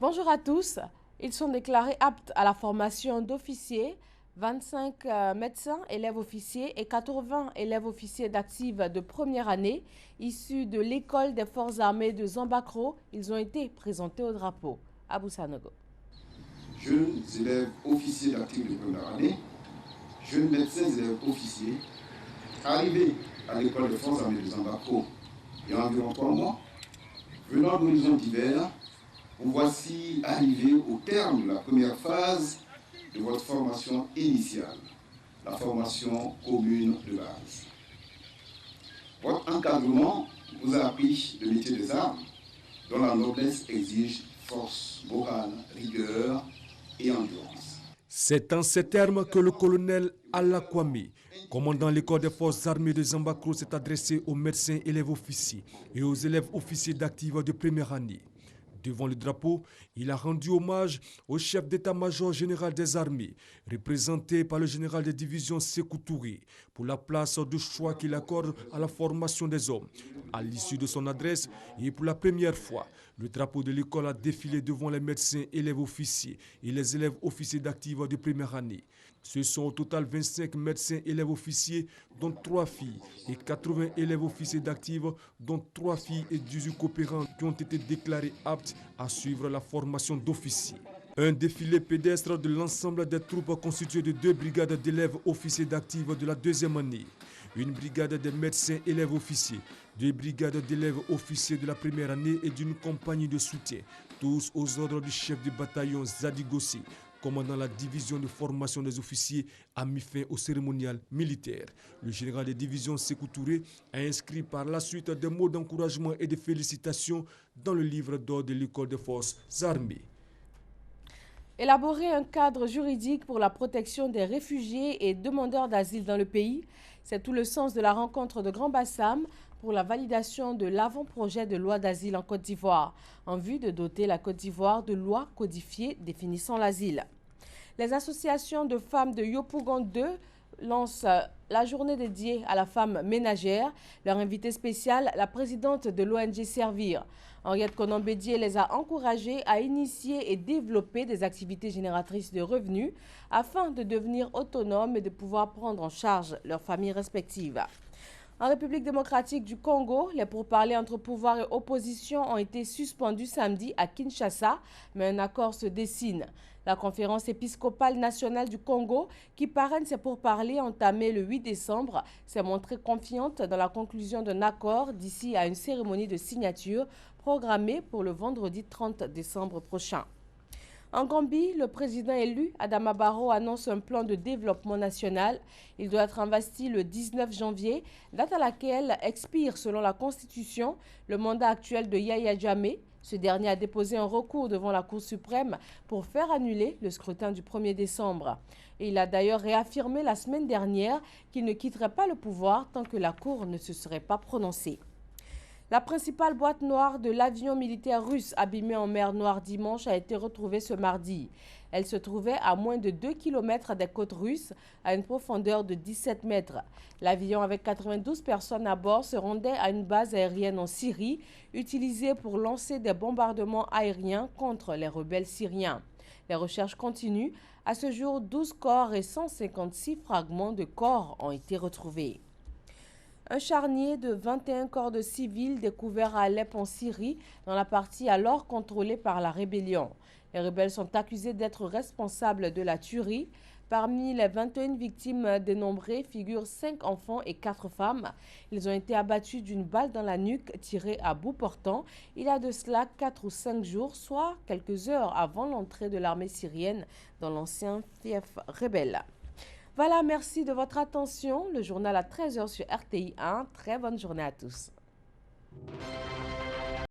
Bonjour à tous. Ils sont déclarés aptes à la formation d'officiers. 25 médecins, élèves officiers et 80 élèves officiers d'active de première année issus de l'école des forces armées de Zambakro. Ils ont été présentés au drapeau. Abou Sanogo. Jeunes élèves officiers d'active de première année, jeunes médecins élèves officiers, arrivés à l'école des forces armées de Zambakro il y a environ 3 mois, venant d'horizons divers, vous voici arrivés au terme de la première phase de votre formation initiale, la formation commune de base. Votre encadrement vous a appris le métier des armes, dont la noblesse exige force morale, rigueur et endurance. C'est en ces termes que le colonel Alakwami, commandant l'école des forces armées de Zambakro, s'est adressé aux médecins élèves officiers et aux élèves officiers d'active de première année. Devant le drapeau, il a rendu hommage au chef d'état-major général des armées, représenté par le général de division Sékou Touré, pour la place de choix qu'il accorde à la formation des hommes. À l'issue de son adresse, et pour la première fois, le drapeau de l'école a défilé devant les médecins élèves officiers et les élèves officiers d'active de première année. Ce sont au total 25 médecins élèves officiers, dont 3 filles, et 80 élèves officiers d'active, dont 3 filles et 18 coopérants qui ont été déclarés aptes à suivre la formation d'officiers. Un défilé pédestre de l'ensemble des troupes constitué de 2 brigades d'élèves officiers d'active de la 2e année, une brigade des médecins élèves officiers, 2 brigades d'élèves officiers de la première année et d'une compagnie de soutien, tous aux ordres du chef du bataillon Zadi Gossi, commandant la division de formation des officiers, a mis fin au cérémonial militaire. Le général de division Sékou Touré a inscrit par la suite des mots d'encouragement et de félicitations dans le livre d'or de l'école des forces armées. Élaborer un cadre juridique pour la protection des réfugiés et demandeurs d'asile dans le pays, c'est tout le sens de la rencontre de Grand Bassam pour la validation de l'avant-projet de loi d'asile en Côte d'Ivoire, en vue de doter la Côte d'Ivoire de lois codifiées définissant l'asile. Les associations de femmes de Yopougon 2 lancent la journée dédiée à la femme ménagère. Leur invitée spéciale, la présidente de l'ONG Servir. Henriette Konan-Bédié les a encouragées à initier et développer des activités génératrices de revenus afin de devenir autonomes et de pouvoir prendre en charge leurs familles respectives. En République démocratique du Congo, les pourparlers entre pouvoir et opposition ont été suspendus samedi à Kinshasa, mais un accord se dessine. La conférence épiscopale nationale du Congo, qui parraine ces pourparlers entamés le 8 décembre, s'est montrée confiante dans la conclusion d'un accord d'ici à une cérémonie de signature programmée pour le vendredi 30 décembre prochain. En Gambie, le président élu, Adama Barrow, annonce un plan de développement national. Il doit être investi le 19 janvier, date à laquelle expire, selon la Constitution, le mandat actuel de Yahya Jammeh. Ce dernier a déposé un recours devant la Cour suprême pour faire annuler le scrutin du 1er décembre. Et il a d'ailleurs réaffirmé la semaine dernière qu'il ne quitterait pas le pouvoir tant que la Cour ne se serait pas prononcée. La principale boîte noire de l'avion militaire russe abîmé en mer Noire dimanche a été retrouvée ce mardi. Elle se trouvait à moins de 2 km des côtes russes, à une profondeur de 17 mètres. L'avion avec 92 personnes à bord se rendait à une base aérienne en Syrie, utilisée pour lancer des bombardements aériens contre les rebelles syriens. Les recherches continuent. À ce jour, 12 corps et 156 fragments de corps ont été retrouvés. Un charnier de 21 corps de civils découvert à Alep en Syrie, dans la partie alors contrôlée par la rébellion. Les rebelles sont accusés d'être responsables de la tuerie. Parmi les 21 victimes dénombrées figurent 5 enfants et 4 femmes. Ils ont été abattus d'une balle dans la nuque tirée à bout portant il y a de cela 4 ou 5 jours, soit quelques heures avant l'entrée de l'armée syrienne dans l'ancien fief rebelle. Voilà, merci de votre attention. Le journal à 13 h sur RTI 1. Très bonne journée à tous.